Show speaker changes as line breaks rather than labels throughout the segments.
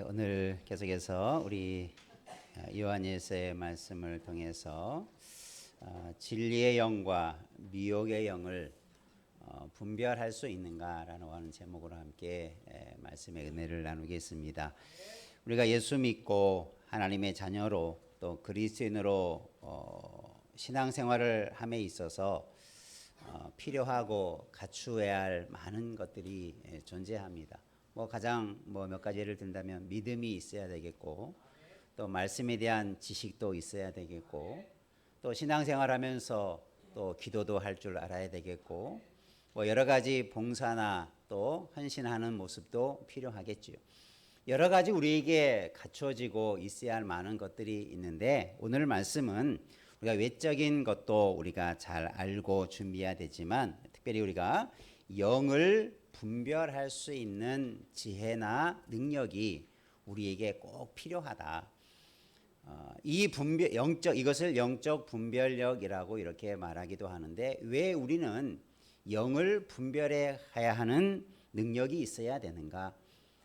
오늘 계속해서 우리 요한일서의 말씀을 통해서 진리의 영과 미혹의 영을 분별할 수 있는가라는 하는 제목으로 함께 말씀의 은혜를 나누겠습니다. 우리가 예수 믿고 하나님의 자녀로 또 그리스도인으로 신앙생활을 함에 있어서 필요하고 갖추어야 할 많은 것들이 존재합니다. 가장 몇 가지 예를 든다면 믿음이 있어야 되겠고, 또 말씀에 대한 지식도 있어야 되겠고, 또 신앙생활하면서 또 기도도 할 줄 알아야 되겠고, 여러 가지 봉사나 또 헌신하는 모습도 필요하겠지요. 여러 가지 우리에게 갖추어지고 있어야 할 많은 것들이 있는데, 오늘 말씀은 우리가 외적인 것도 우리가 잘 알고 준비해야 되지만, 특별히 우리가 영을 분별할 수 있는 지혜나 능력이 우리에게 꼭 필요하다. 이 분별, 이것을 영적 분별력이라고 이렇게 말하기도 하는데, 왜 우리는 영을 분별해야 하는 능력이 있어야 되는가?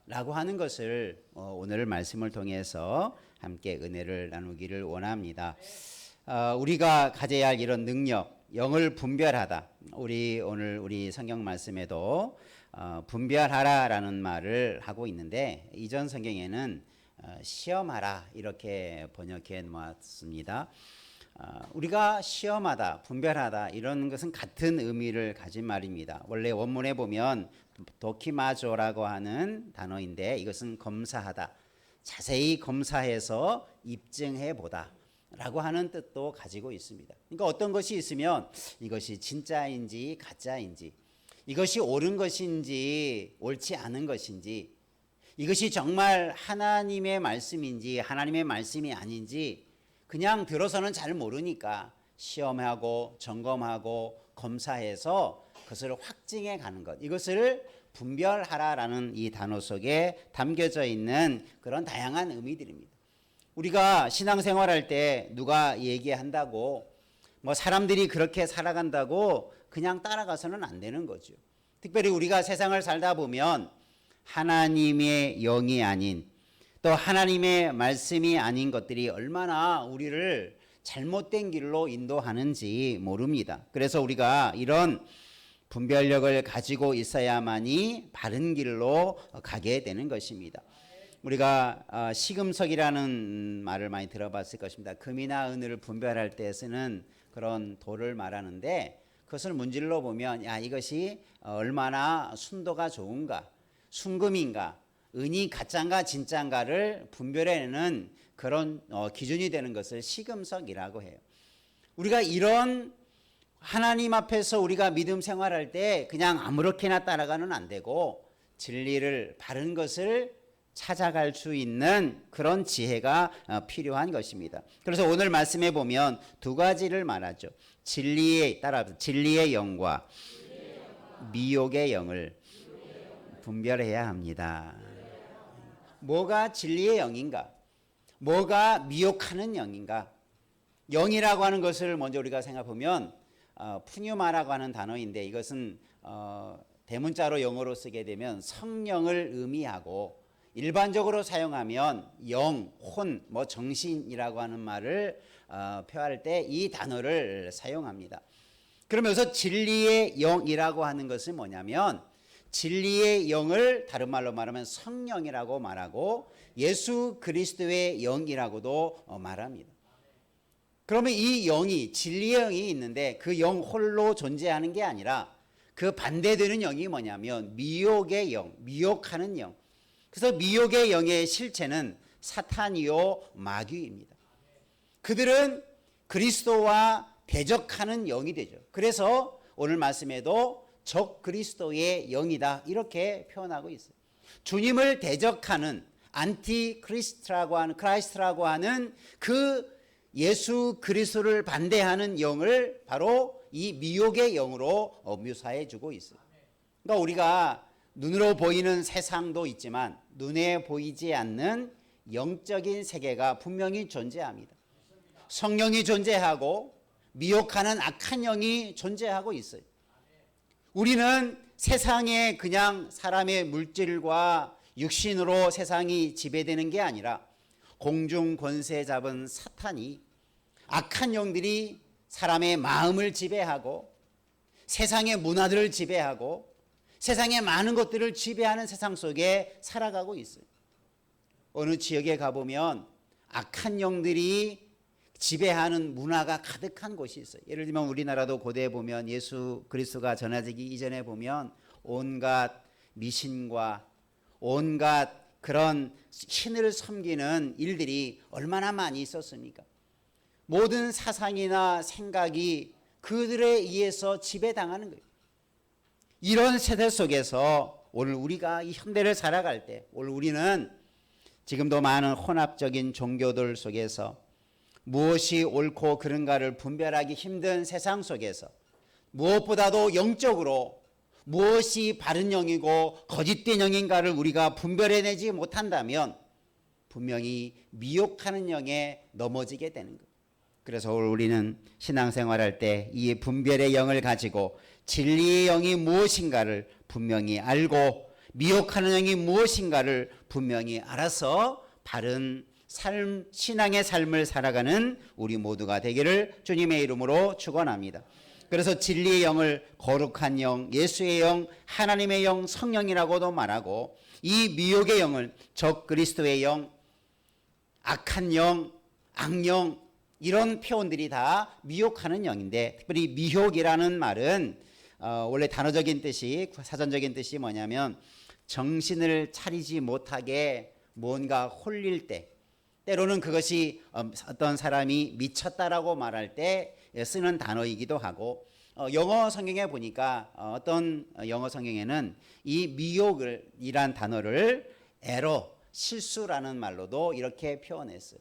라고 하는 것을 오늘 말씀을 통해서 함께 은혜를 나누기를 원합니다. 우리가 가져야 할 이런 능력, 영을 분별하다. 오늘 우리 성경 말씀에도 분별하라라는 말을 하고 있는데, 이전 성경에는 시험하라 이렇게 번역해 놓았습니다. 우리가 시험하다, 분별하다 이런 것은 같은 의미를 가진 말입니다. 원래 원문에 보면 도키마조라고 하는 단어인데, 이것은 검사하다, 자세히 검사해서 입증해 보다 라고 하는 뜻도 가지고 있습니다. 그러니까 어떤 것이 있으면 이것이 진짜인지 가짜인지, 이것이 옳은 것인지 옳지 않은 것인지, 이것이 정말 하나님의 말씀인지 하나님의 말씀이 아닌지 그냥 들어서는 잘 모르니까 시험하고 점검하고 검사해서 그것을 확증해 가는 것, 이것을 분별하라라는 이 단어 속에 담겨져 있는 그런 다양한 의미들입니다. 우리가 신앙생활할 때 누가 얘기한다고 사람들이 그렇게 살아간다고 그냥 따라가서는 안 되는 거죠. 특별히 우리가 세상을 살다 보면 하나님의 영이 아닌, 또 하나님의 말씀이 아닌 것들이 얼마나 우리를 잘못된 길로 인도하는지 모릅니다. 그래서 우리가 이런 분별력을 가지고 있어야만이 바른 길로 가게 되는 것입니다. 우리가 시금석이라는 말을 많이 들어봤을 것입니다. 금이나 은을 분별할 때 쓰는 그런 돌을 말하는데, 그것을 문질러 보면 이것이 얼마나 순도가 좋은가, 순금인가, 은이 가짜인가 진짜인가를 분별해내는 그런 기준이 되는 것을 시금석이라고 해요. 우리가 이런 하나님 앞에서 우리가 믿음 생활할 때 그냥 아무렇게나 따라가는 안 되고, 진리를 바른 것을 찾아갈 수 있는 그런 지혜가 필요한 것입니다. 그래서 오늘 말씀에 보면 두 가지를 말하죠. 진리의 영과 미혹의 영을 분별해야 합니다. 뭐가 진리의 영인가? 뭐가 미혹하는 영인가? 영이라고 하는 것을 먼저 우리가 생각해보면 푸뉴마라고 하는 단어인데, 이것은 대문자로 영어로 쓰게 되면 성령을 의미하고, 일반적으로 사용하면 영, 혼, 정신이라고 하는 말을 표할 때 이 단어를 사용합니다. 그러면서 진리의 영이라고 하는 것은 뭐냐면, 진리의 영을 다른 말로 말하면 성령이라고 말하고, 예수 그리스도의 영이라고도 말합니다. 그러면 이 영이, 진리의 영이 있는데 그 영 홀로 존재하는 게 아니라 그 반대되는 영이 뭐냐면 미혹의 영, 미혹하는 영. 그래서 미혹의 영의 실체는 사탄이요 마귀입니다. 그들은 그리스도와 대적하는 영이 되죠. 그래서 오늘 말씀에도 적 그리스도의 영이다 이렇게 표현하고 있어요. 주님을 대적하는 크라이스트라고 하는 그 예수 그리스도를 반대하는 영을 바로 이 미혹의 영으로 묘사해 주고 있어요. 그러니까 우리가 눈으로 보이는 세상도 있지만 눈에 보이지 않는 영적인 세계가 분명히 존재합니다. 성령이 존재하고 미혹하는 악한 영이 존재하고 있어요. 우리는 세상에 그냥 사람의 물질과 육신으로 세상이 지배되는 게 아니라 공중 권세 잡은 사탄이, 악한 영들이 사람의 마음을 지배하고 세상의 문화들을 지배하고 세상의 많은 것들을 지배하는 세상 속에 살아가고 있어요. 어느 지역에 가보면 악한 영들이 지배하는 문화가 가득한 곳이 있어요. 예를 들면 우리나라도 고대에 보면 예수 그리스도가 전해지기 이전에 보면 온갖 미신과 온갖 그런 신을 섬기는 일들이 얼마나 많이 있었습니까? 모든 사상이나 생각이 그들에 의해서 지배당하는 거예요. 이런 세대 속에서 오늘 우리가 이 현대를 살아갈 때, 오늘 우리는 지금도 많은 혼합적인 종교들 속에서 무엇이 옳고 그른가를 분별하기 힘든 세상 속에서 무엇보다도 영적으로 무엇이 바른 영이고 거짓된 영인가를 우리가 분별해내지 못한다면 분명히 미혹하는 영에 넘어지게 되는 거예요. 그래서 우리는 신앙생활할 때 이 분별의 영을 가지고 진리의 영이 무엇인가를 분명히 알고 미혹하는 영이 무엇인가를 분명히 알아서 바른 삶, 신앙의 삶을 살아가는 우리 모두가 되기를 주님의 이름으로 축원합니다. 그래서 진리의 영을 거룩한 영, 예수의 영, 하나님의 영, 성령이라고도 말하고 이 미혹의 영을 적 그리스도의 영, 악한 영, 악령 이런 표현들이 다 미혹하는 영인데 특별히 미혹이라는 말은 원래 단어적인 뜻이 사전적인 뜻이 뭐냐면 정신을 차리지 못하게 뭔가 홀릴 때 때로는 그것이 어떤 사람이 미쳤다라고 말할 때 쓰는 단어이기도 하고 영어 성경에 보니까 어떤 영어 성경에는 이 미혹이란 단어를 에러, 실수라는 말로도 이렇게 표현했어요.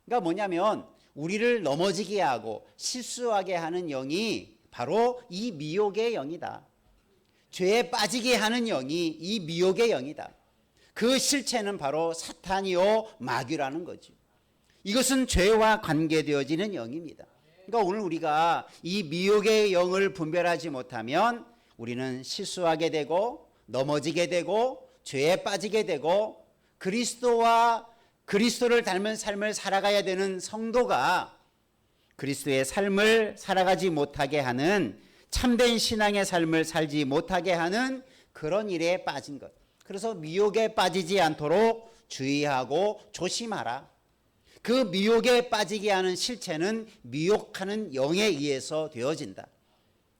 그러니까 뭐냐면 우리를 넘어지게 하고 실수하게 하는 영이 바로 이 미혹의 영이다. 죄에 빠지게 하는 영이 이 미혹의 영이다. 그 실체는 바로 사탄이요 마귀라는 거죠. 이것은 죄와 관계되어지는 영입니다. 그러니까 오늘 우리가 이 미혹의 영을 분별하지 못하면 우리는 실수하게 되고 넘어지게 되고 죄에 빠지게 되고 그리스도를 닮은 삶을 살아가야 되는 성도가 그리스도의 삶을 살아가지 못하게 하는 참된 신앙의 삶을 살지 못하게 하는 그런 일에 빠진 것. 그래서 미혹에 빠지지 않도록 주의하고 조심하라. 그 미혹에 빠지게 하는 실체는 미혹하는 영에 의해서 되어진다.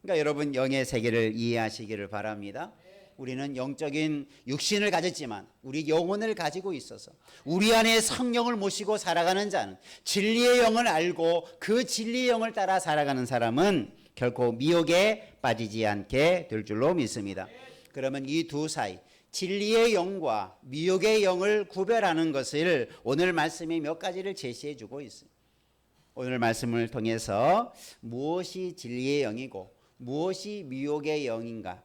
그러니까 여러분 영의 세계를 이해하시기를 바랍니다. 우리는 영적인 육신을 가졌지만 우리 영혼을 가지고 있어서 우리 안에 성령을 모시고 살아가는 자는 진리의 영을 알고 그 진리의 영을 따라 살아가는 사람은 결코 미혹에 빠지지 않게 될 줄로 믿습니다. 그러면 이 두 사이 진리의 영과 미혹의 영을 구별하는 것을 오늘 말씀이 몇 가지를 제시해 주고 있습니다. 오늘 말씀을 통해서 무엇이 진리의 영이고 무엇이 미혹의 영인가,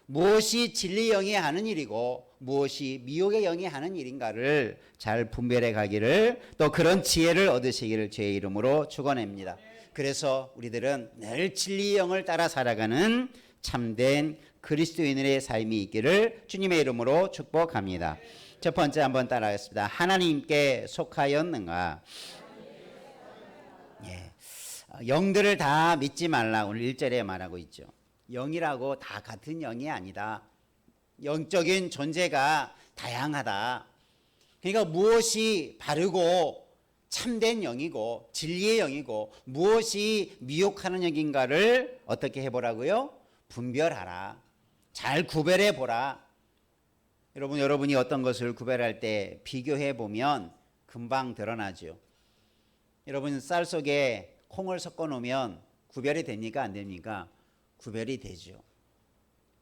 무엇이 진리의 영이 하는 일이고 무엇이 미혹의 영이 하는 일인가를 잘 분별해 가기를 또 그런 지혜를 얻으시기를 주의 이름으로 축원합니다. 그래서 우리들은 늘 진리의 영을 따라 살아가는 참된 그리스도인의 삶이 있기를 주님의 이름으로 축복합니다. 첫 번째 한번 따라하겠습니다. 하나님께 속하였는가? 영들을 다 믿지 말라 오늘 1절에 말하고 있죠. 영이라고 다 같은 영이 아니다. 영적인 존재가 다양하다. 그러니까 무엇이 바르고 참된 영이고 진리의 영이고 무엇이 미혹하는 영인가를 어떻게 해보라고요? 분별하라. 잘 구별해 보라. 여러분이 어떤 것을 구별할 때 비교해 보면 금방 드러나죠. 여러분 쌀 속에 콩을 섞어 놓으면 구별이 됩니까? 안 됩니까? 구별이 되죠.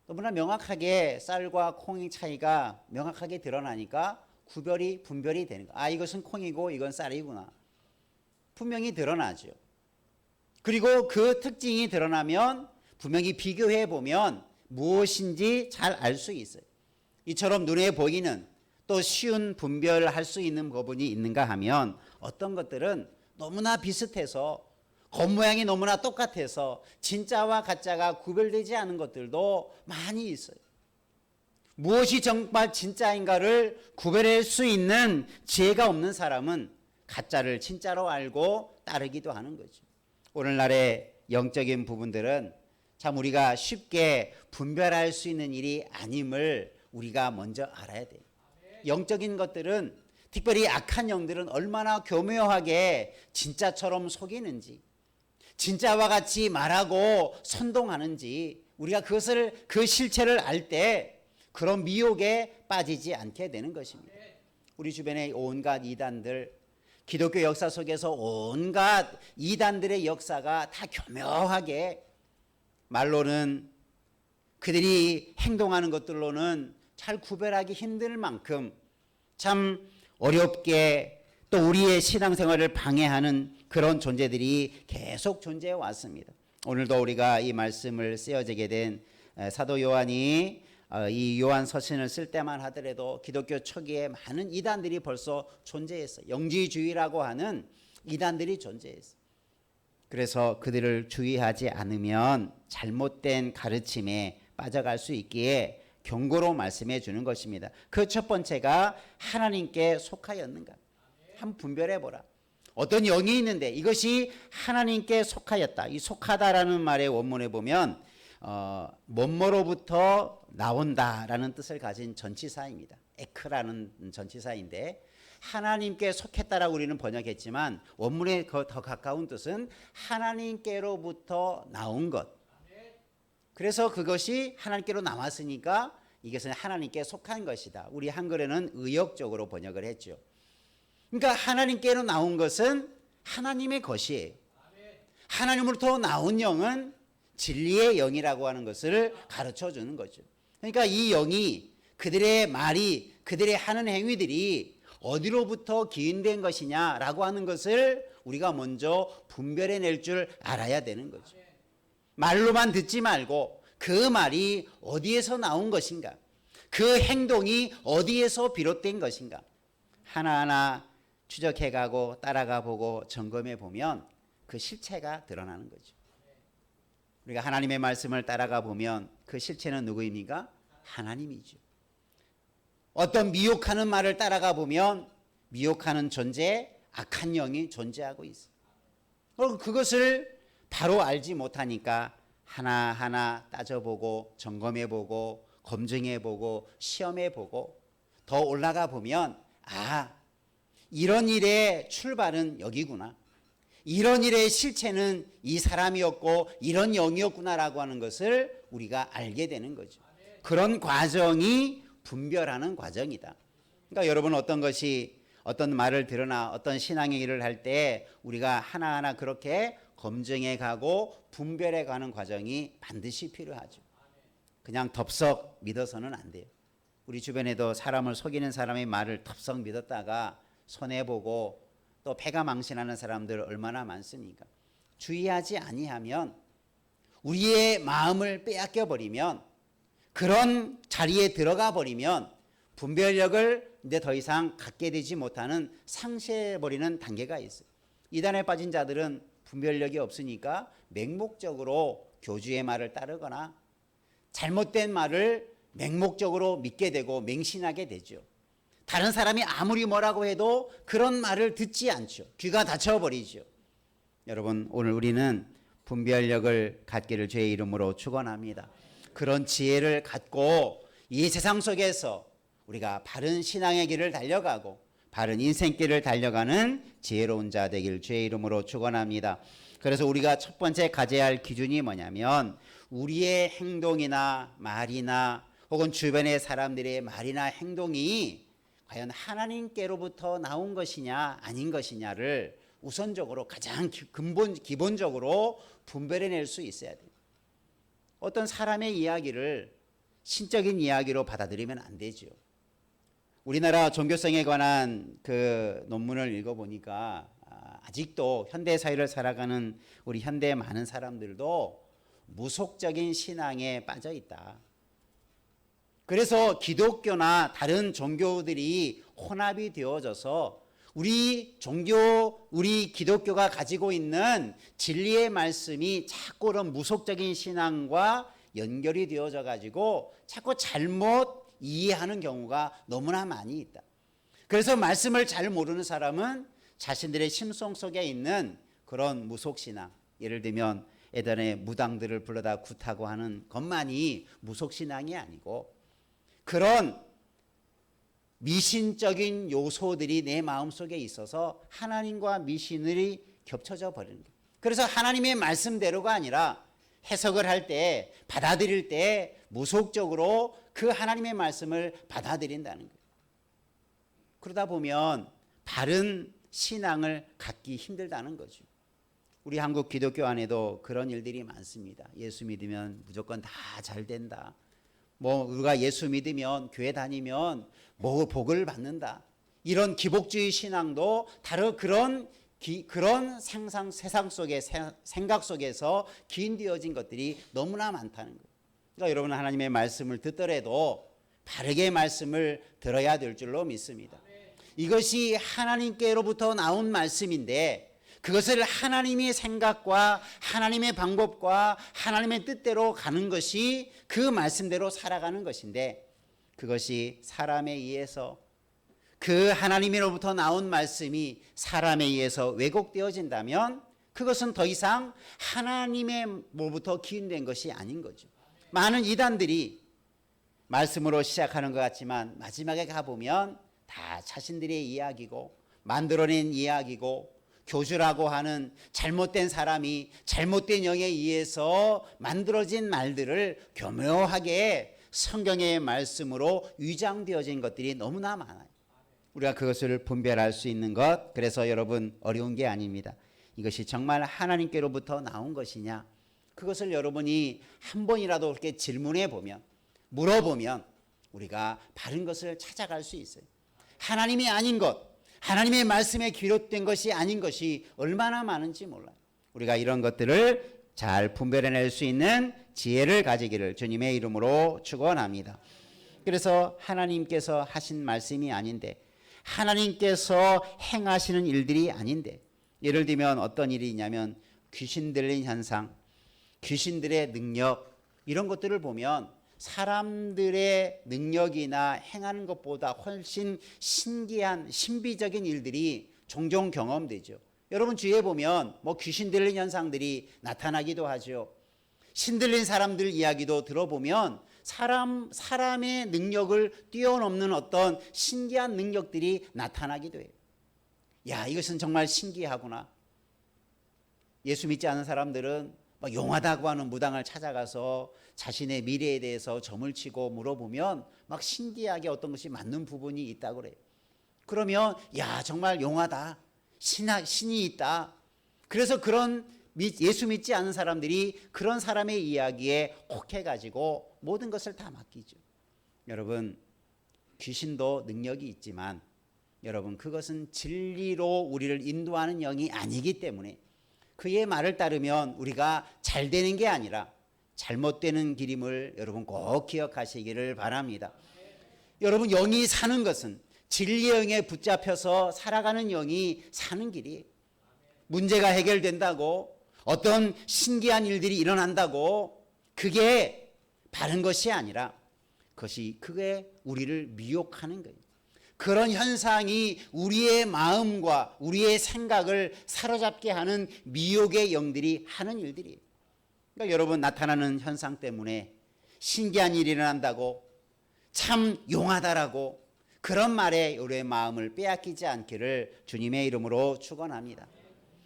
너무나 명확하게 쌀과 콩의 차이가 명확하게 드러나니까 분별이 되는 거예요. 아, 이것은 콩이고 이건 쌀이구나. 분명히 드러나죠. 그리고 그 특징이 드러나면 분명히 비교해 보면 무엇인지 잘 알 수 있어요. 이처럼 눈에 보이는 또 쉬운 분별할 수 있는 부분이 있는가 하면 어떤 것들은 너무나 비슷해서 겉모양이 너무나 똑같아서 진짜와 가짜가 구별되지 않은 것들도 많이 있어요. 무엇이 정말 진짜인가를 구별할 수 있는 지혜가 없는 사람은 가짜를 진짜로 알고 따르기도 하는 거죠. 오늘날의 영적인 부분들은 참 우리가 쉽게 분별할 수 있는 일이 아님을 우리가 먼저 알아야 돼요. 영적인 것들은, 특별히 악한 영들은 얼마나 교묘하게 진짜처럼 속이는지, 진짜와 같이 말하고 선동하는지 우리가 그 실체를 알 때 그런 미혹에 빠지지 않게 되는 것입니다. 우리 주변에 온갖 이단들, 기독교 역사 속에서 온갖 이단들의 역사가 다 교묘하게, 말로는 그들이 행동하는 것들로는 잘 구별하기 힘들 만큼 참 어렵게 또 우리의 신앙생활을 방해하는 그런 존재들이 계속 존재해 왔습니다. 오늘도 우리가 이 말씀을 쓰여지게 된 사도 요한이 이 요한 서신을 쓸 때만 하더라도 기독교 초기에 많은 이단들이 벌써 존재했어요. 영지주의라고 하는 이단들이 존재했어요. 그래서 그들을 주의하지 않으면 잘못된 가르침에 빠져갈 수 있기에 경고로 말씀해 주는 것입니다. 그 첫 번째가 하나님께 속하였는가? 한번 분별해 보라. 어떤 영이 있는데 이것이 하나님께 속하였다. 이 속하다라는 말의 원문에 보면 뭐뭐로부터 나온다라는 뜻을 가진 전치사입니다. 에크라는 전치사인데 하나님께 속했다라고 우리는 번역했지만 원문에 더 가까운 뜻은 하나님께로부터 나온 것. 그래서 그것이 하나님께로 나왔으니까 이것은 하나님께 속한 것이다. 우리 한글에는 의역적으로 번역을 했죠. 그러니까 하나님께로 나온 것은 하나님의 것이에요. 하나님으로부터 나온 영은 진리의 영이라고 하는 것을 가르쳐 주는 거죠. 그러니까 이 영이, 그들의 말이, 그들의 하는 행위들이 어디로부터 기인된 것이냐라고 하는 것을 우리가 먼저 분별해낼 줄 알아야 되는 거죠. 말로만 듣지 말고 그 말이 어디에서 나온 것인가, 그 행동이 어디에서 비롯된 것인가 하나하나 추적해가고 따라가보고 점검해보면 그 실체가 드러나는 거죠. 우리가 하나님의 말씀을 따라가 보면 그 실체는 누구입니까? 하나님이죠. 어떤 미혹하는 말을 따라가 보면 미혹하는 존재, 악한 영이 존재하고 있어요. 그리고 그것을 바로 알지 못하니까 하나하나 따져보고 점검해보고 검증해보고 시험해보고 더 올라가 보면 이런 일의 출발은 여기구나. 이런 일의 실체는 이 사람이었고 이런 영이었구나라고 하는 것을 우리가 알게 되는 거죠. 그런 과정이 분별하는 과정이다. 그러니까 여러분 어떤 말을 들으나 어떤 신앙의 일을 할 때 우리가 하나하나 그렇게 검증해 가고 분별해 가는 과정이 반드시 필요하죠. 그냥 덥석 믿어서는 안 돼요. 우리 주변에도 사람을 속이는 사람의 말을 덥석 믿었다가 손해보고 또 패가 망신하는 사람들 얼마나 많습니까? 주의하지 아니하면, 우리의 마음을 빼앗겨 버리면, 그런 자리에 들어가 버리면 분별력을 이제 더 이상 갖게 되지 못하는, 상실해버리는 단계가 있어요. 이단에 빠진 자들은 분별력이 없으니까 맹목적으로 교주의 말을 따르거나 잘못된 말을 맹목적으로 믿게 되고 맹신하게 되죠. 다른 사람이 아무리 뭐라고 해도 그런 말을 듣지 않죠. 귀가 닫혀버리죠. 여러분, 오늘 우리는 분별력을 갖기를 주의 이름으로 축원합니다. 그런 지혜를 갖고 이 세상 속에서 우리가 바른 신앙의 길을 달려가고 바른 인생길을 달려가는 지혜로운 자 되길 주의 이름으로 축원합니다. 그래서 우리가 첫 번째 가져야 할 기준이 뭐냐면, 우리의 행동이나 말이나 혹은 주변의 사람들의 말이나 행동이 과연 하나님께로부터 나온 것이냐 아닌 것이냐를 우선적으로 가장 기본적으로 분별해낼 수 있어야 돼요. 어떤 사람의 이야기를 신적인 이야기로 받아들이면 안 되죠. 우리나라 종교성에 관한 그 논문을 읽어보니까 아직도 현대 사회를 살아가는 우리 현대의 많은 사람들도 무속적인 신앙에 빠져 있다. 그래서 기독교나 다른 종교들이 혼합이 되어져서 우리 기독교가 가지고 있는 진리의 말씀이 자꾸 그런 무속적인 신앙과 연결이 되어져 가지고 자꾸 잘못 이해하는 경우가 너무나 많이 있다. 그래서 말씀을 잘 모르는 사람은 자신들의 심성 속에 있는 그런 무속신앙, 예를 들면 예전에 무당들을 불러다 굿하고 하는 것만이 무속신앙이 아니고 그런 미신적인 요소들이 내 마음속에 있어서 하나님과 미신이 겹쳐져 버리는 거예요. 그래서 하나님의 말씀대로가 아니라 해석을 할 때, 받아들일 때 무속적으로 그 하나님의 말씀을 받아들인다는 거예요. 그러다 보면 바른 신앙을 갖기 힘들다는 거죠. 우리 한국 기독교 안에도 그런 일들이 많습니다. 예수 믿으면 무조건 다 잘 된다. 뭐 우리가 예수 믿으면 교회 다니면 뭐 복을 받는다. 이런 기복주의 신앙도 다른 그런 세상 속의 생각 속에서 기인되어진 것들이 너무나 많다는 거예요. 그러니까 여러분 하나님의 말씀을 듣더라도 바르게 말씀을 들어야 될 줄로 믿습니다. 이것이 하나님께로부터 나온 말씀인데 그것을 하나님의 생각과 하나님의 방법과 하나님의 뜻대로 가는 것이 그 말씀대로 살아가는 것인데 그것이 사람에 의해서 그 하나님으로부터 나온 말씀이 사람에 의해서 왜곡되어진다면 그것은 더 이상 하나님으로부터 기인된 것이 아닌 거죠. 많은 이단들이 말씀으로 시작하는 것 같지만 마지막에 가보면 다 자신들의 이야기고 만들어낸 이야기고 교주라고 하는 잘못된 사람이 잘못된 영에 의해서 만들어진 말들을 교묘하게 성경의 말씀으로 위장되어진 것들이 너무나 많아요. 우리가 그것을 분별할 수 있는 것, 그래서 여러분 어려운 게 아닙니다. 이것이 정말 하나님께로부터 나온 것이냐, 그것을 여러분이 한 번이라도 그렇게 질문해 보면, 물어보면 우리가 바른 것을 찾아갈 수 있어요. 하나님이 아닌 것, 하나님의 말씀에 기록된 것이 아닌 것이 얼마나 많은지 몰라요. 우리가 이런 것들을 잘 분별해낼 수 있는 지혜를 가지기를 주님의 이름으로 축원합니다. 그래서 하나님께서 하신 말씀이 아닌데, 하나님께서 행하시는 일들이 아닌데, 예를 들면 어떤 일이 있냐면 귀신 들린 현상, 귀신들의 능력, 이런 것들을 보면 사람들의 능력이나 행하는 것보다 훨씬 신기한 신비적인 일들이 종종 경험되죠. 여러분 주위에 보면 뭐 귀신 들린 현상들이 나타나기도 하죠. 신 들린 사람들 이야기도 들어보면 사람의 능력을 뛰어넘는 어떤 신기한 능력들이 나타나기도 해요. 야, 이것은 정말 신기하구나. 예수 믿지 않은 사람들은 막 용하다고 하는 무당을 찾아가서 자신의 미래에 대해서 점을 치고 물어보면 막 신기하게 어떤 것이 맞는 부분이 있다고 그래요. 그러면 야, 정말 용하다. 신이 있다. 그래서 그런 예수 믿지 않은 사람들이 그런 사람의 이야기에 혹해가지고 모든 것을 다 맡기죠. 여러분, 귀신도 능력이 있지만 여러분 그것은 진리로 우리를 인도하는 영이 아니기 때문에 그의 말을 따르면 우리가 잘 되는 게 아니라 잘못되는 길임을 여러분 꼭 기억하시기를 바랍니다. 여러분 영이 사는 것은 진리의 영에 붙잡혀서 살아가는 영이 사는 길이, 문제가 해결된다고 어떤 신기한 일들이 일어난다고 그게 바른 것이 아니라 그게 우리를 미혹하는 거예요. 그런 현상이 우리의 마음과 우리의 생각을 사로잡게 하는 미혹의 영들이 하는 일들이에요. 그러니까 여러분 나타나는 현상 때문에 신기한 일이 일어난다고 참 용하다라고 그런 말에 우리의 마음을 빼앗기지 않기를 주님의 이름으로 축원합니다.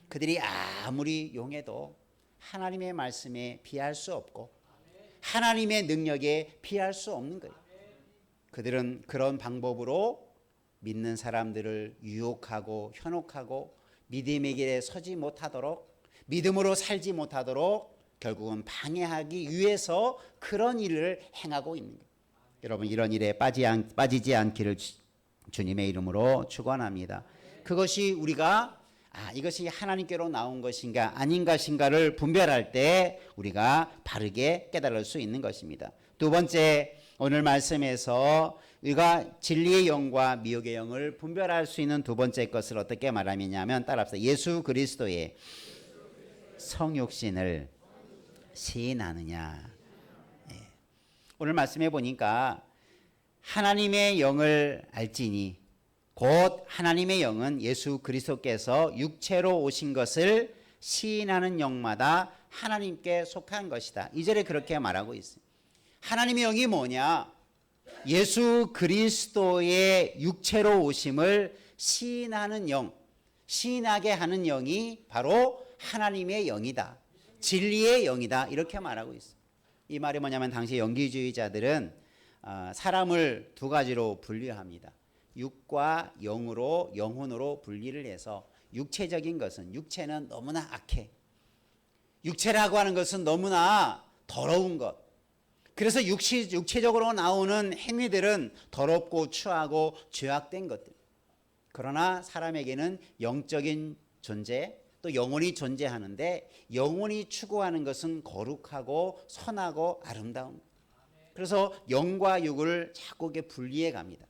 그들이 아무리 용해도 하나님의 말씀에 비할 수 없고 하나님의 능력에 비할 수 없는 거예요. 그들은 그런 방법으로 믿는 사람들을 유혹하고 현혹하고 믿음의 길에 서지 못하도록, 믿음으로 살지 못하도록 결국은 방해하기 위해서 그런 일을 행하고 있는 거예요. 여러분 이런 일에 빠지지 않기를 주님의 이름으로 축원합니다. 그것이 우리가 이것이 하나님께로 나온 것인가 아닌 것인가를 분별할 때 우리가 바르게 깨달을 수 있는 것입니다. 두 번째, 오늘 말씀에서 우리가 진리의 영과 미혹의 영을 분별할 수 있는 두 번째 것을 어떻게 말하느냐면 따라합시다. 예수 그리스도의 성육신을 시인하느냐. 오늘 말씀해 보니까 하나님의 영을 알지니 곧 하나님의 영은 예수 그리스도께서 육체로 오신 것을 시인하는 영마다 하나님께 속한 것이다. 2절에 그렇게 말하고 있어요. 하나님의 영이 뭐냐? 예수 그리스도의 육체로 오심을 시인하는 영, 시인하게 하는 영이 바로 하나님의 영이다. 진리의 영이다. 이렇게 말하고 있어요. 이 말이 뭐냐면 당시 영기주의자들은 사람을 두 가지로 분류합니다. 육과 영으로, 영혼으로 분리를 해서 육체적인 것은, 육체는 너무나 악해. 육체라고 하는 것은 너무나 더러운 것. 그래서 육체적으로 나오는 행위들은 더럽고 추하고 죄악된 것들. 그러나 사람에게는 영적인 존재, 또 영혼이 존재하는데 영혼이 추구하는 것은 거룩하고 선하고 아름다운 것. 그래서 영과 육을 자꾸 분리해 갑니다.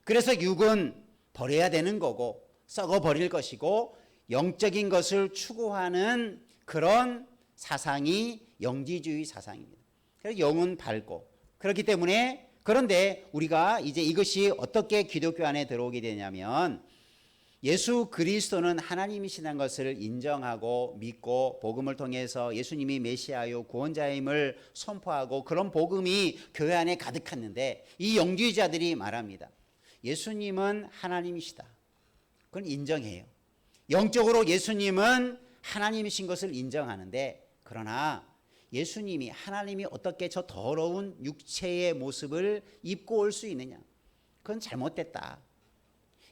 그래서 육은 버려야 되는 거고 썩어 버릴 것이고 영적인 것을 추구하는 그런 사상이 영지주의 사상입니다. 그래서 영은 밝고 그렇기 때문에 그런데 우리가 이제 이것이 어떻게 기독교 안에 들어오게 되냐면 예수 그리스도는 하나님이시라는 것을 인정하고 믿고 복음을 통해서 예수님이 메시아요 구원자임을 선포하고 그런 복음이 교회 안에 가득했는데 이 영주의자들이 말합니다. 예수님은 하나님이시다. 그건 인정해요. 영적으로 예수님은 하나님이신 것을 인정하는데 그러나 예수님이 하나님이 어떻게 저 더러운 육체의 모습을 입고 올 수 있느냐? 그건 잘못됐다.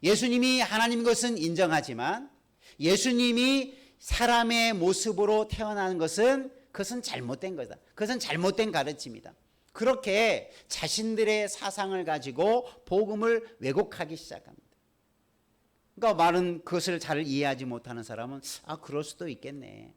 예수님이 하나님인 것은 인정하지만 예수님이 사람의 모습으로 태어나는 것은 그것은 잘못된 거다. 그것은 잘못된 가르침이다. 그렇게 자신들의 사상을 가지고 복음을 왜곡하기 시작합니다. 그러니까 말은 그것을 잘 이해하지 못하는 사람은 그럴 수도 있겠네.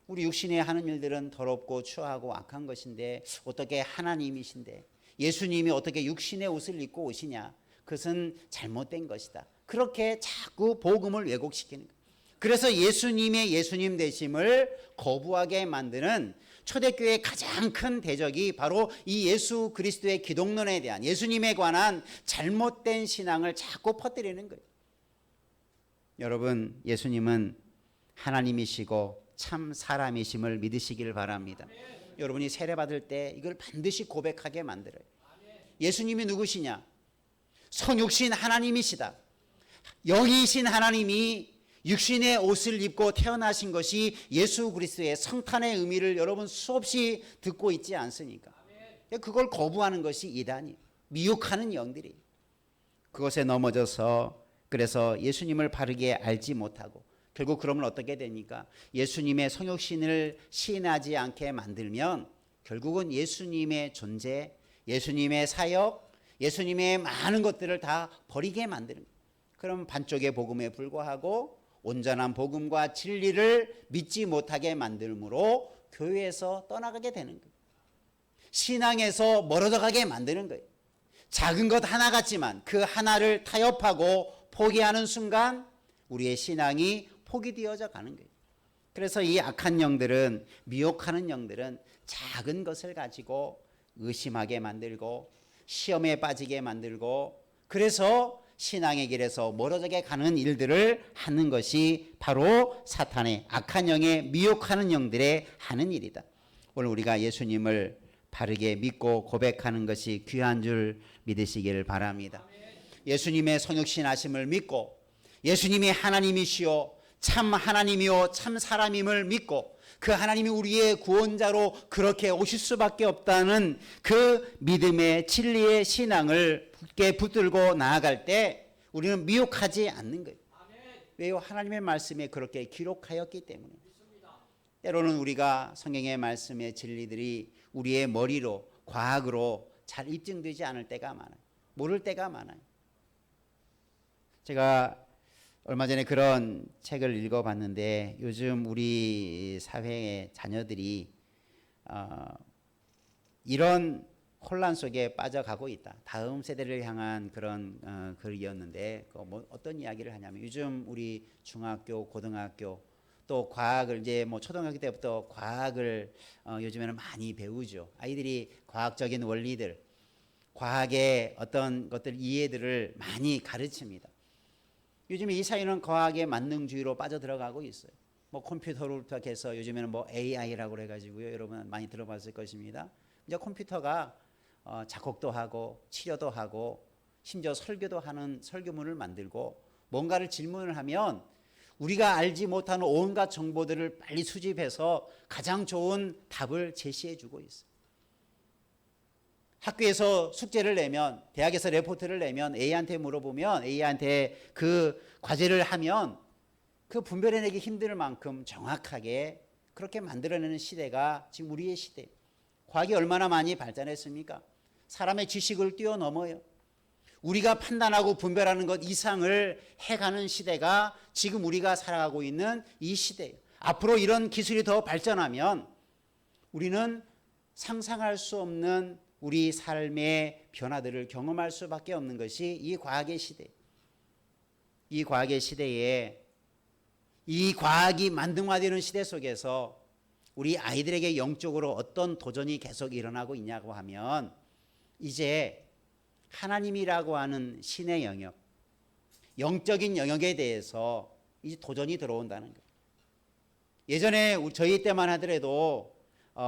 우리 육신에 하는 일들은 더럽고 추하고 악한 것인데 어떻게 하나님이신데 예수님이 어떻게 육신의 옷을 입고 오시냐? 그것은 잘못된 것이다. 그렇게 자꾸 복음을 왜곡시키는 거예요. 그래서 예수님의 예수님 되심을 거부하게 만드는 초대교회의 가장 큰 대적이 바로 이 예수 그리스도의 기독론에 대한 예수님에 관한 잘못된 신앙을 자꾸 퍼뜨리는 거예요. 여러분, 예수님은 하나님이시고 참 사람이심을 믿으시기를 바랍니다. 여러분이 세례받을 때 이걸 반드시 고백하게 만들어요. 예수님이 누구시냐? 성육신 하나님이시다. 영이신 하나님이 육신의 옷을 입고 태어나신 것이 예수 그리스도의 성탄의 의미를 여러분 수없이 듣고 있지 않습니까? 그걸 거부하는 것이 이단이에요. 미혹하는 영들이. 그것에 넘어져서 그래서 예수님을 바르게 알지 못하고 결국 그러면 어떻게 됩니까? 예수님의 성육신을 시인하지 않게 만들면 결국은 예수님의 존재, 예수님의 사역, 예수님의 많은 것들을 다 버리게 만드는 거예요. 그럼 반쪽의 복음에 불과하고 온전한 복음과 진리를 믿지 못하게 만들므로 교회에서 떠나가게 되는 거예요. 신앙에서 멀어져 가게 만드는 거예요. 작은 것 하나 같지만 그 하나를 타협하고 포기하는 순간 우리의 신앙이 포기되어져 가는 거예요. 그래서 이 악한 영들은 미혹하는 영들은 작은 것을 가지고 의심하게 만들고 시험에 빠지게 만들고 그래서 신앙의 길에서 멀어지게 가는 일들을 하는 것이 바로 사탄의 악한 영의 미혹하는 영들의 하는 일이다. 오늘 우리가 예수님을 바르게 믿고 고백하는 것이 귀한 줄 믿으시기를 바랍니다. 예수님의 성육신 하심을 믿고 예수님이 하나님이시오 참 하나님이요 참 사람임을 믿고 그 하나님이 우리의 구원자로 그렇게 오실 수밖에 없다는 그 믿음의 진리의 신앙을 굳게 붙들고 나아갈 때 우리는 미혹하지 않는 거예요. 왜요? 하나님의 말씀에 그렇게 기록하였기 때문에. 때로는 우리가 성경의 말씀의 진리들이 우리의 머리로 과학으로 잘 입증되지 않을 때가 많아요. 모를 때가 많아요. 제가 얼마 전에 그런 책을 읽어봤는데 요즘 우리 사회의 자녀들이 이런 혼란 속에 빠져가고 있다. 다음 세대를 향한 그런 글이었는데 어떤 이야기를 하냐면 요즘 우리 중학교, 고등학교 또 과학을 이제 초등학교 때부터 과학을 요즘에는 많이 배우죠. 아이들이 과학적인 원리들 과학의 어떤 것들 이해들을 많이 가르칩니다. 요즘 이 사회는 과학의 만능주의로 빠져들어가고 있어요. 뭐 컴퓨터로부터 해서 요즘에는 뭐 AI라고 해가지고요. 여러분 많이 들어봤을 것입니다. 이제 컴퓨터가 작곡도 하고 치료도 하고 심지어 설교도 하는 설교문을 만들고 뭔가를 질문을 하면 우리가 알지 못하는 온갖 정보들을 빨리 수집해서 가장 좋은 답을 제시해 주고 있어요. 학교에서 숙제를 내면, 대학에서 레포트를 내면 A한테 물어보면 A한테 그 과제를 하면 그 분별해내기 힘들 만큼 정확하게 그렇게 만들어내는 시대가 지금 우리의 시대예요. 과학이 얼마나 많이 발전했습니까? 사람의 지식을 뛰어넘어요. 우리가 판단하고 분별하는 것 이상을 해가는 시대가 지금 우리가 살아가고 있는 이 시대예요. 앞으로 이런 기술이 더 발전하면 우리는 상상할 수 없는 우리 삶의 변화들을 경험할 수밖에 없는 것이 이 과학의 시대. 이 과학의 시대에 이 과학이 만능화되는 시대 속에서 우리 아이들에게 영적으로 어떤 도전이 계속 일어나고 있냐고 하면 이제 하나님이라고 하는 신의 영역, 영적인 영역에 대해서 이제 도전이 들어온다는 거예요. 예전에 저희 때만 하더라도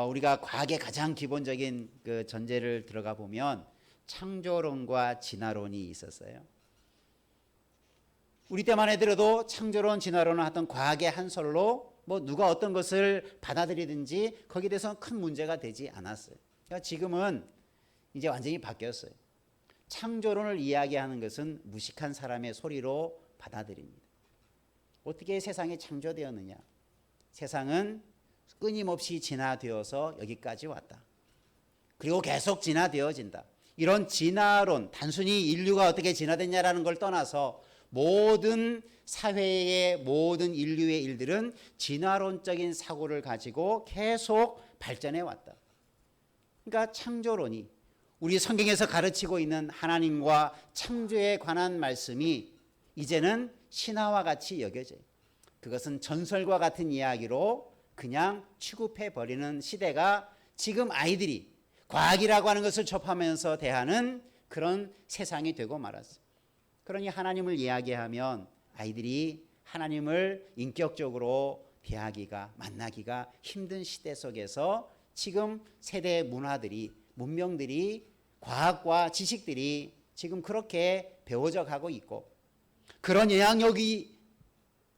우리가 과학의 가장 기본적인 그 전제를 들어가 보면 창조론과 진화론이 있었어요. 우리 때만 하더라도 창조론, 진화론은 어떤 과학의 한설로 뭐 누가 어떤 것을 받아들이든지 거기에 대해서는 큰 문제가 되지 않았어요. 그러니까 지금은 이제 완전히 바뀌었어요. 창조론을 이야기하는 것은 무식한 사람의 소리로 받아들입니다. 어떻게 세상이 창조되었느냐? 세상은 끊임없이 진화되어서 여기까지 왔다. 그리고 계속 진화되어진다. 이런 진화론, 단순히 인류가 어떻게 진화됐냐라는 걸 떠나서 모든 사회의 모든 인류의 일들은 진화론적인 사고를 가지고 계속 발전해 왔다. 그러니까 창조론이 우리 성경에서 가르치고 있는 하나님과 창조에 관한 말씀이 이제는 신화와 같이 여겨져요. 그것은 전설과 같은 이야기로 그냥 취급해 버리는 시대가 지금 아이들이 과학이라고 하는 것을 접하면서 대하는 그런 세상이 되고 말았어요. 그러니 하나님을 이야기하면 아이들이 하나님을 인격적으로 대하기가 만나기가 힘든 시대 속에서 지금 세대 문화들이 문명들이 과학과 지식들이 지금 그렇게 배워져 가고 있고 그런 영향력이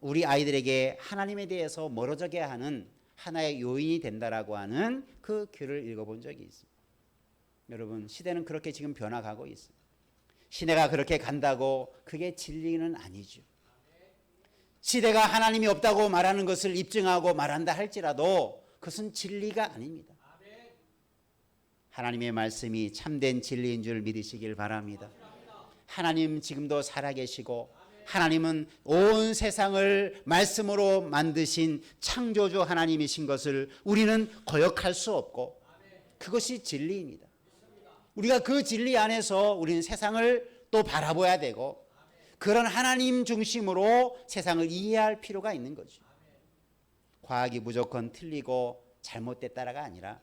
우리 아이들에게 하나님에 대해서 멀어지게 하는 하나의 요인이 된다라고 하는 그 글을 읽어본 적이 있습니다. 여러분 시대는 그렇게 지금 변화가고 있습니다. 시대가 그렇게 간다고 그게 진리는 아니죠. 시대가 하나님이 없다고 말하는 것을 입증하고 말한다 할지라도 그것은 진리가 아닙니다. 하나님의 말씀이 참된 진리인 줄 믿으시길 바랍니다. 하나님 지금도 살아계시고 하나님은 온 세상을 말씀으로 만드신 창조주 하나님이신 것을 우리는 거역할 수 없고 그것이 진리입니다. 우리가 그 진리 안에서 우리는 세상을 또 바라봐야 되고 그런 하나님 중심으로 세상을 이해할 필요가 있는 거죠. 과학이 무조건 틀리고 잘못됐다가 아니라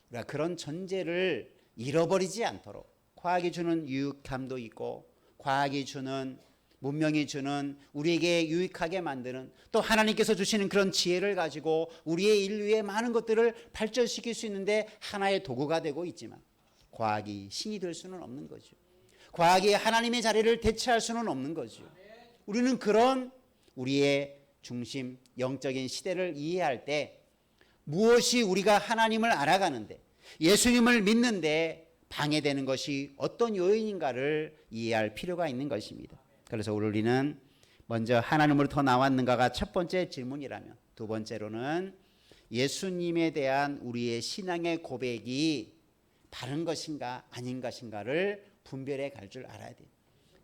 우리가 그런 전제를 잃어버리지 않도록 과학이 주는 유익함도 있고 과학이 주는 문명이 주는 우리에게 유익하게 만드는 또 하나님께서 주시는 그런 지혜를 가지고 우리의 인류의 많은 것들을 발전시킬 수 있는데 하나의 도구가 되고 있지만 과학이 신이 될 수는 없는 거죠. 과학이 하나님의 자리를 대체할 수는 없는 거죠. 우리는 그런 우리의 중심 영적인 시대를 이해할 때 무엇이 우리가 하나님을 알아가는데 예수님을 믿는데 방해되는 것이 어떤 요인인가를 이해할 필요가 있는 것입니다. 그래서 우리는 먼저 하나님으로부터 나왔는가가 첫 번째 질문이라면 두 번째로는 예수님에 대한 우리의 신앙의 고백이 바른 것인가 아닌 것인가를 분별해 갈 줄 알아야 돼요.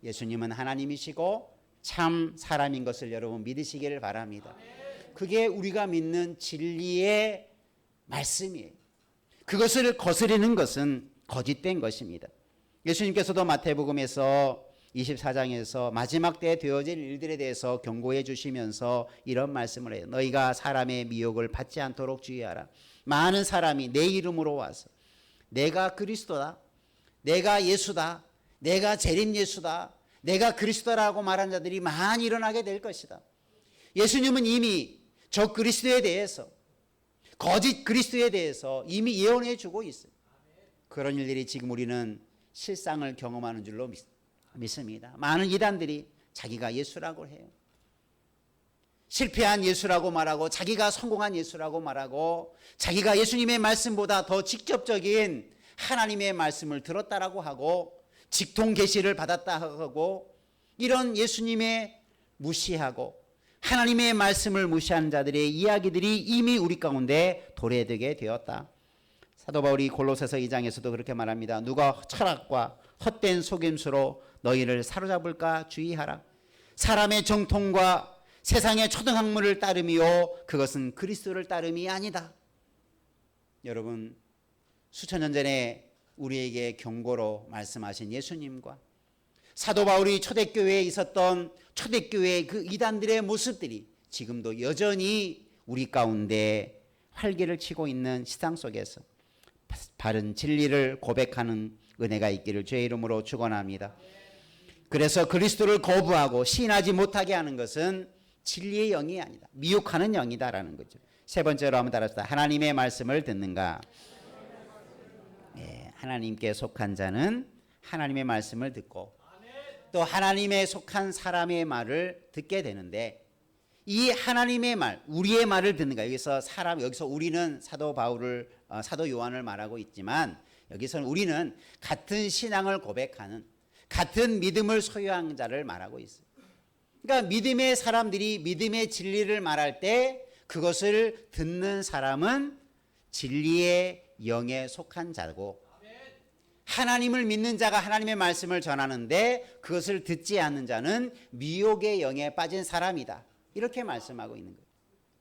예수님은 하나님이시고 참 사람인 것을 여러분 믿으시기를 바랍니다. 그게 우리가 믿는 진리의 말씀이에요. 그것을 거스르는 것은 거짓된 것입니다. 예수님께서도 마태복음에서 24장에서 마지막 때에 되어질 일들에 대해서 경고해 주시면서 이런 말씀을 해요. 너희가 사람의 미혹을 받지 않도록 주의하라. 많은 사람이 내 이름으로 와서 내가 그리스도다. 내가 예수다, 내가 재림 예수다, 내가 그리스도라고 말하는 자들이 많이 일어나게 될 것이다. 예수님은 이미 저 그리스도에 대해서, 거짓 그리스도에 대해서 이미 예언해 주고 있어요. 그런 일들이 지금 우리는 실상을 경험하는 줄로 믿습니다. 많은 이단들이 자기가 예수라고 해요. 실패한 예수라고 말하고, 자기가 성공한 예수라고 말하고, 자기가 예수님의 말씀보다 더 직접적인 하나님의 말씀을 들었다라고 하고, 직통 계시를 받았다 하고, 이런 예수님의 무시하고 하나님의 말씀을 무시하는 자들의 이야기들이 이미 우리 가운데 도래되게 되었다. 사도 바울이 골로새서 2장에서도 그렇게 말합니다. 누가 철학과 헛된 속임수로 너희를 사로잡을까 주의하라. 사람의 정통과 세상의 초등학문을 따름이요 그것은 그리스도를 따름이 아니다. 여러분, 수천 년 전에 우리에게 경고로 말씀하신 예수님과 사도 바울이 초대교회에 있었던 초대교회의 그 이단들의 모습들이 지금도 여전히 우리 가운데 활기를 치고 있는 시장 속에서 바른 진리를 고백하는 은혜가 있기를 주의 이름으로 축원합니다. 그래서 그리스도를 거부하고 시인하지 못하게 하는 것은 진리의 영이 아니다, 미혹하는 영이다라는 거죠. 세 번째로 한번 따라합시다. 하나님의 말씀을 듣는가? 네, 하나님께 속한 자는 하나님의 말씀을 듣고 또 하나님에 속한 사람의 말을 듣게 되는데, 이 하나님의 말, 우리의 말을 듣는가? 여기서 우리는 사도 바울을 사도 요한을 말하고 있지만, 여기서는 우리는 같은 신앙을 고백하는, 같은 믿음을 소유한 자를 말하고 있어요. 그러니까 믿음의 사람들이 믿음의 진리를 말할 때 그것을 듣는 사람은 진리의 영에 속한 자고, 하나님을 믿는 자가 하나님의 말씀을 전하는데 그것을 듣지 않는 자는 미혹의 영에 빠진 사람이다, 이렇게 말씀하고 있는 거예요.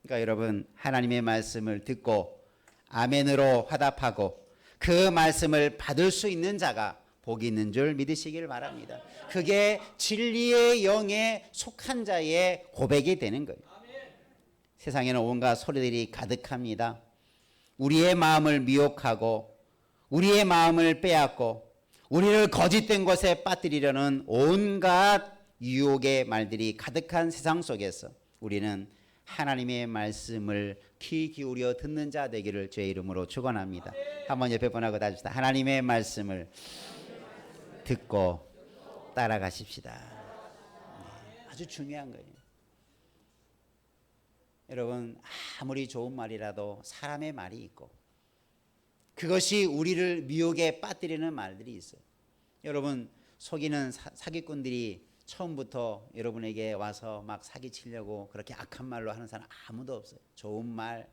그러니까 여러분, 하나님의 말씀을 듣고 아멘으로 화답하고 그 말씀을 받을 수 있는 자가 복이 있는 줄 믿으시길 바랍니다. 그게 진리의 영에 속한 자의 고백이 되는 거예요. 세상에는 온갖 소리들이 가득합니다. 우리의 마음을 미혹하고 우리의 마음을 빼앗고 우리를 거짓된 것에 빠뜨리려는 온갖 유혹의 말들이 가득한 세상 속에서 우리는 하나님의 말씀을 귀 기울여 듣는 자 되기를 주의 이름으로 축원합니다. 한번 옆에 분하고 다집시다. 하나님의 말씀을 듣고 따라가십시다. 네, 아주 중요한 거예요. 여러분, 아무리 좋은 말이라도 사람의 말이 있고 그것이 우리를 미혹에 빠뜨리는 말들이 있어요. 여러분, 속이는 사기꾼들이 처음부터 여러분에게 와서 막 사기치려고 그렇게 악한 말로 하는 사람 아무도 없어요. 좋은 말,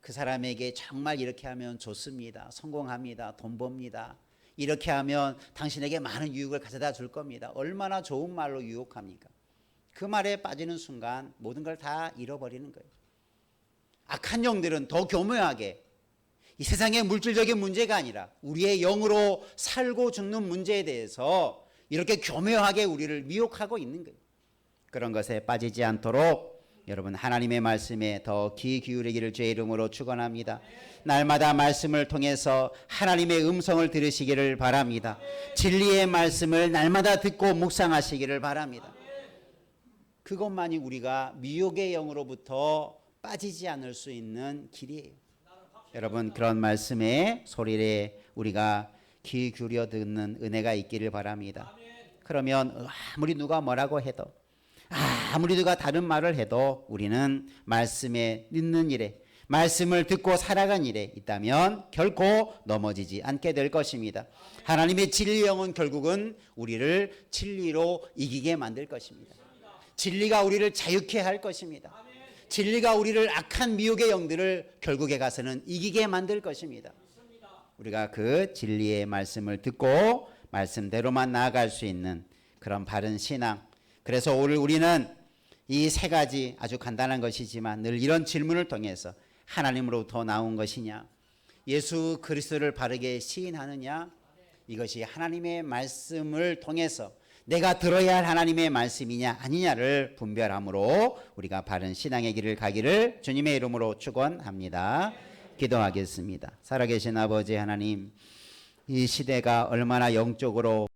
그 사람에게 정말 이렇게 하면 좋습니다, 성공합니다, 돈 법니다, 이렇게 하면 당신에게 많은 유익을 가져다 줄 겁니다. 얼마나 좋은 말로 유혹합니까? 그 말에 빠지는 순간 모든 걸 다 잃어버리는 거예요. 악한 영들은 더 교묘하게 이 세상의 물질적인 문제가 아니라 우리의 영으로 살고 죽는 문제에 대해서 이렇게 교묘하게 우리를 미혹하고 있는 거예요. 그런 것에 빠지지 않도록 여러분, 하나님의 말씀에 더 귀 기울이기를 주의 이름으로 축원합니다. 날마다 말씀을 통해서 하나님의 음성을 들으시기를 바랍니다. 진리의 말씀을 날마다 듣고 묵상하시기를 바랍니다. 그것만이 우리가 미혹의 영으로부터 빠지지 않을 수 있는 길이에요. 여러분, 그런 말씀에 소리에 우리가 귀 기울여 듣는 은혜가 있기를 바랍니다. 그러면 아무리 누가 뭐라고 해도, 아무리 누가 다른 말을 해도 우리는 말씀에 듣는 일에, 말씀을 듣고 살아간 일에 있다면 결코 넘어지지 않게 될 것입니다. 하나님의 진리 영은 결국은 우리를 진리로 이기게 만들 것입니다. 진리가 우리를 자유케 할 것입니다. 진리가 우리를 악한 미혹의 영들을 결국에 가서는 이기게 만들 것입니다. 우리가 그 진리의 말씀을 듣고 말씀대로만 나아갈 수 있는 그런 바른 신앙. 그래서 오늘 우리는 이 세 가지 아주 간단한 것이지만 늘 이런 질문을 통해서 하나님으로부터 나온 것이냐, 예수 그리스도를 바르게 시인하느냐, 이것이 하나님의 말씀을 통해서 내가 들어야 할 하나님의 말씀이냐 아니냐를 분별함으로 우리가 바른 신앙의 길을 가기를 주님의 이름으로 축원합니다. 기도하겠습니다. 살아계신 아버지 하나님, 이 시대가 얼마나 영적으로